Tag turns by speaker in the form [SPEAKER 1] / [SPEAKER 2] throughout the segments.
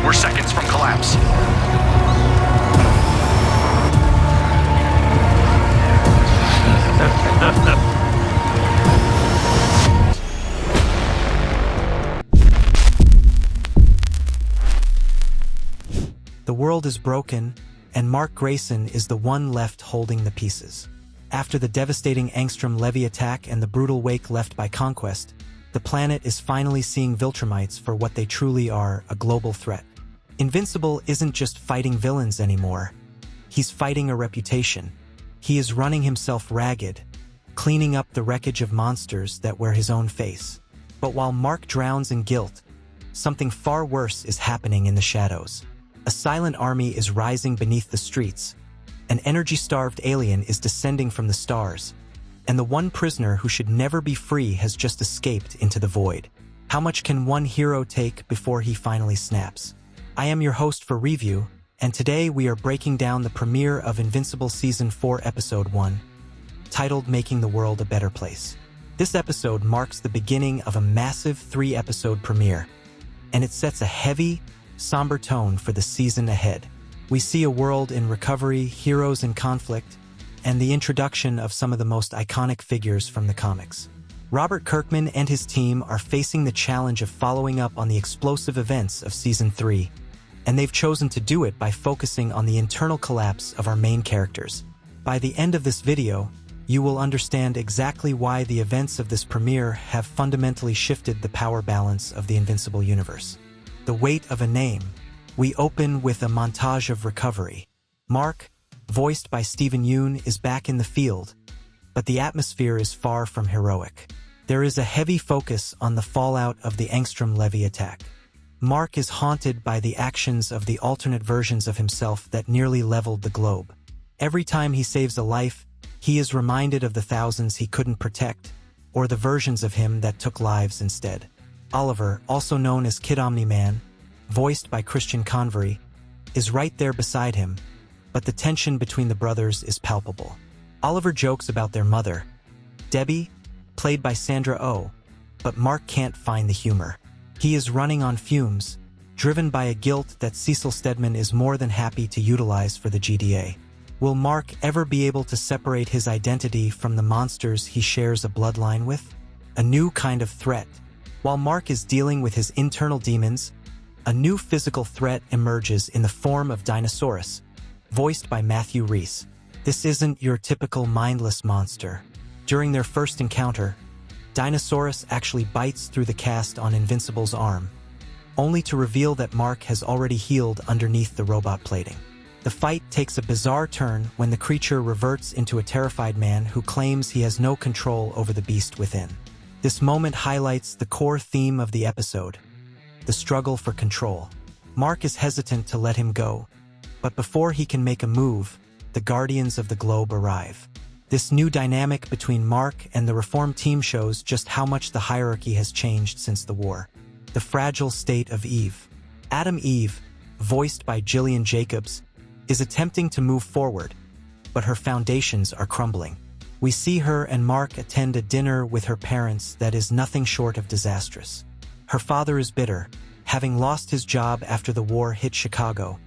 [SPEAKER 1] We're seconds from collapse.
[SPEAKER 2] The world is broken, and Mark Grayson is the one left holding the pieces. After the devastating Angstrom Levy attack and the brutal wake left by Conquest, the planet is finally seeing Viltrumites for what they truly are, a global threat. Invincible isn't just fighting villains anymore. He's fighting a reputation. He is running himself ragged, cleaning up the wreckage of monsters that wear his own face. But while Mark drowns in guilt, something far worse is happening in the shadows. A silent army is rising beneath the streets. An energy-starved alien is descending from the stars. And the one prisoner who should never be free has just escaped into the void. How much can one hero take before he finally snaps? I am your host for Review, and today we are breaking down the premiere of Invincible Season 4 Episode 1, titled Making the World a Better Place. This episode marks the beginning of a massive 3-episode premiere, and it sets a heavy, somber tone for the season ahead. We see a world in recovery, heroes in conflict, and the introduction of some of the most iconic figures from the comics. Robert Kirkman and his team are facing the challenge of following up on the explosive events of Season 3, and they've chosen to do it by focusing on the internal collapse of our main characters. By the end of this video, you will understand exactly why the events of this premiere have fundamentally shifted the power balance of the Invincible universe. The weight of a name. We open with a montage of recovery. Mark, voiced by Steven Yeun, is back in the field, but the atmosphere is far from heroic. There is a heavy focus on the fallout of the Angstrom Levy attack. Mark is haunted by the actions of the alternate versions of himself that nearly leveled the globe. Every time he saves a life, he is reminded of the thousands he couldn't protect, or the versions of him that took lives instead. Oliver, also known as Kid-Omni Man, voiced by Christian Convery, is right there beside him, but the tension between the brothers is palpable. Oliver jokes about their mother, Debbie, played by Sandra Oh, but Mark can't find the humor. He is running on fumes, driven by a guilt that Cecil Stedman is more than happy to utilize for the GDA. Will Mark ever be able to separate his identity from the monsters he shares a bloodline with? A new kind of threat. While Mark is dealing with his internal demons, a new physical threat emerges in the form of Dinosaurus, voiced by Matthew Rhys. This isn't your typical mindless monster. During their first encounter, Dinosaurus actually bites through the cast on Invincible's arm, only to reveal that Mark has already healed underneath the robot plating. The fight takes a bizarre turn when the creature reverts into a terrified man who claims he has no control over the beast within. This moment highlights the core theme of the episode, the struggle for control. Mark is hesitant to let him go, but before he can make a move, the Guardians of the Globe arrive. This new dynamic between Mark and the Reform team shows just how much the hierarchy has changed since the war. The fragile state of Eve. Adam Eve, voiced by Gillian Jacobs, is attempting to move forward, but her foundations are crumbling. We see her and Mark attend a dinner with her parents that is nothing short of disastrous. Her father is bitter, having lost his job after the war hit Chicago,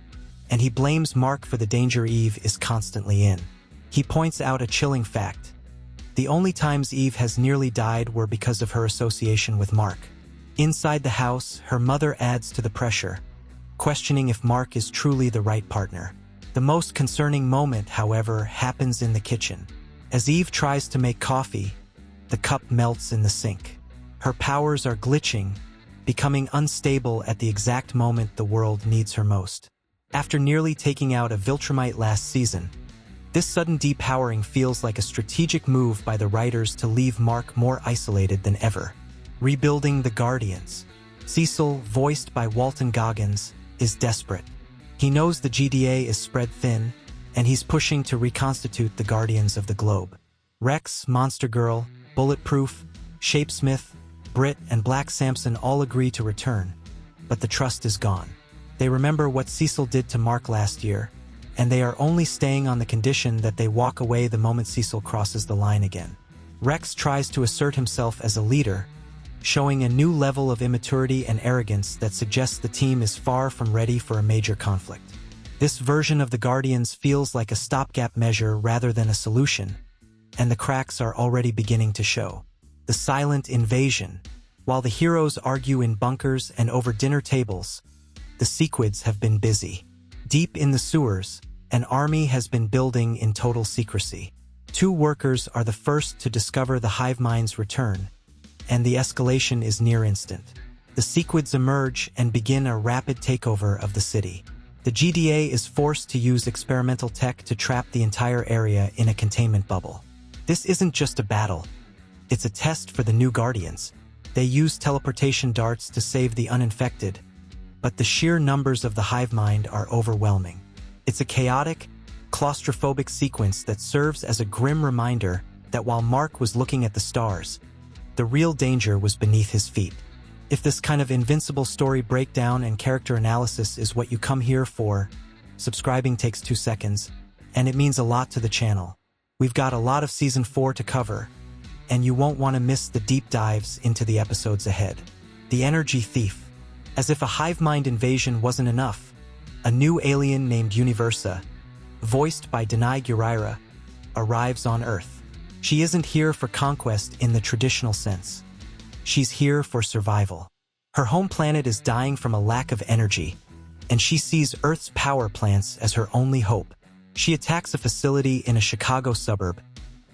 [SPEAKER 2] and he blames Mark for the danger Eve is constantly in. He points out a chilling fact. The only times Eve has nearly died were because of her association with Mark. Inside the house, her mother adds to the pressure, questioning if Mark is truly the right partner. The most concerning moment, however, happens in the kitchen. As Eve tries to make coffee, the cup melts in the sink. Her powers are glitching, becoming unstable at the exact moment the world needs her most. After nearly taking out a Viltrumite last season, this sudden depowering feels like a strategic move by the writers to leave Mark more isolated than ever. Rebuilding the Guardians. Cecil, voiced by Walton Goggins, is desperate. He knows the GDA is spread thin, and he's pushing to reconstitute the Guardians of the Globe. Rex, Monster Girl, Bulletproof, Shapesmith, Britt, and Black Samson all agree to return, but the trust is gone. They remember what Cecil did to Mark last year, and they are only staying on the condition that they walk away the moment Cecil crosses the line again. Rex tries to assert himself as a leader, showing a new level of immaturity and arrogance that suggests the team is far from ready for a major conflict. This version of the Guardians feels like a stopgap measure rather than a solution, and the cracks are already beginning to show. The silent invasion. While the heroes argue in bunkers and over dinner tables, the Sequids have been busy. Deep in the sewers, an army has been building in total secrecy. 2 workers are the first to discover the hive mind's return, and the escalation is near instant. The Sequids emerge and begin a rapid takeover of the city. The GDA is forced to use experimental tech to trap the entire area in a containment bubble. This isn't just a battle. It's a test for the new Guardians. They use teleportation darts to save the uninfected, but the sheer numbers of the hive mind are overwhelming. It's a chaotic, claustrophobic sequence that serves as a grim reminder that while Mark was looking at the stars, the real danger was beneath his feet. If this kind of Invincible story breakdown and character analysis is what you come here for, subscribing takes 2 seconds, and it means a lot to the channel. We've got a lot of Season 4 to cover, and you won't want to miss the deep dives into the episodes ahead. The Energy Thief. As if a hive mind invasion wasn't enough, a new alien named Universa, voiced by Denai Gurira, arrives on Earth. She isn't here for conquest in the traditional sense. She's here for survival. Her home planet is dying from a lack of energy, and she sees Earth's power plants as her only hope. She attacks a facility in a Chicago suburb,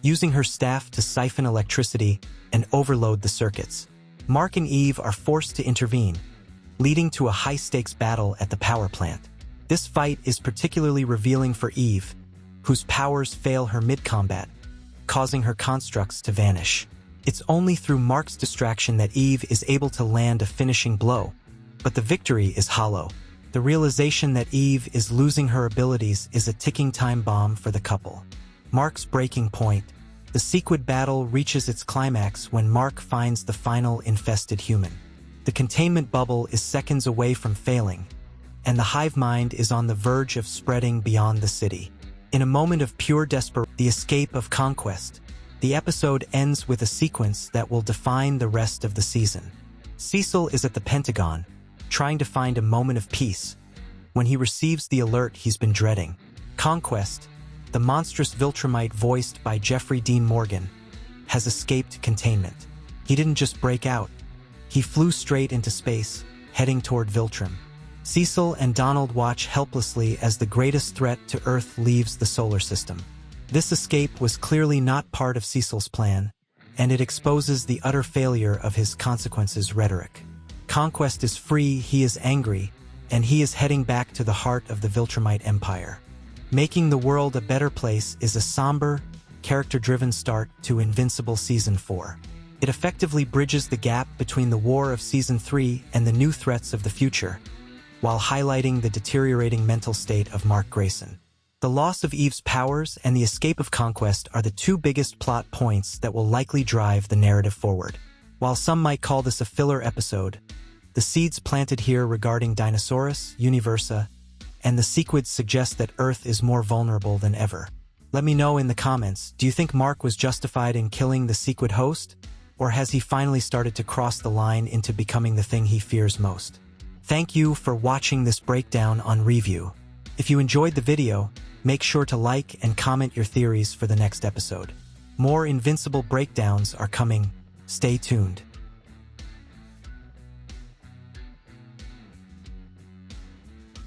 [SPEAKER 2] using her staff to siphon electricity and overload the circuits. Mark and Eve are forced to intervene, leading to a high-stakes battle at the power plant. This fight is particularly revealing for Eve, whose powers fail her mid-combat, causing her constructs to vanish. It's only through Mark's distraction that Eve is able to land a finishing blow, but the victory is hollow. The realization that Eve is losing her abilities is a ticking time bomb for the couple. Mark's breaking point. The Sequid battle reaches its climax when Mark finds the final infested human. The containment bubble is seconds away from failing, and the hive mind is on the verge of spreading beyond the city. In a moment of pure desperation, the escape of Conquest, the episode ends with a sequence that will define the rest of the season. Cecil is at the Pentagon, trying to find a moment of peace, when he receives the alert he's been dreading. Conquest, the monstrous Viltrumite voiced by Jeffrey Dean Morgan, has escaped containment. He didn't just break out. He flew straight into space, heading toward Viltrum. Cecil and Donald watch helplessly as the greatest threat to Earth leaves the solar system. This escape was clearly not part of Cecil's plan, and it exposes the utter failure of his consequences rhetoric. Conquest is free, he is angry, and he is heading back to the heart of the Viltrumite Empire. Making the world a better place is a somber, character-driven start to Invincible Season 4. It effectively bridges the gap between the war of Season 3 and the new threats of the future, while highlighting the deteriorating mental state of Mark Grayson. The loss of Eve's powers and the escape of Conquest are the 2 biggest plot points that will likely drive the narrative forward. While some might call this a filler episode, the seeds planted here regarding Dinosaurus, Universa, and the Sequid suggest that Earth is more vulnerable than ever. Let me know in the comments, do you think Mark was justified in killing the Sequid host? Or has he finally started to cross the line into becoming the thing he fears most? Thank you for watching this breakdown on Review. If you enjoyed the video, make sure to like and comment your theories for the next episode. More Invincible breakdowns are coming. Stay tuned.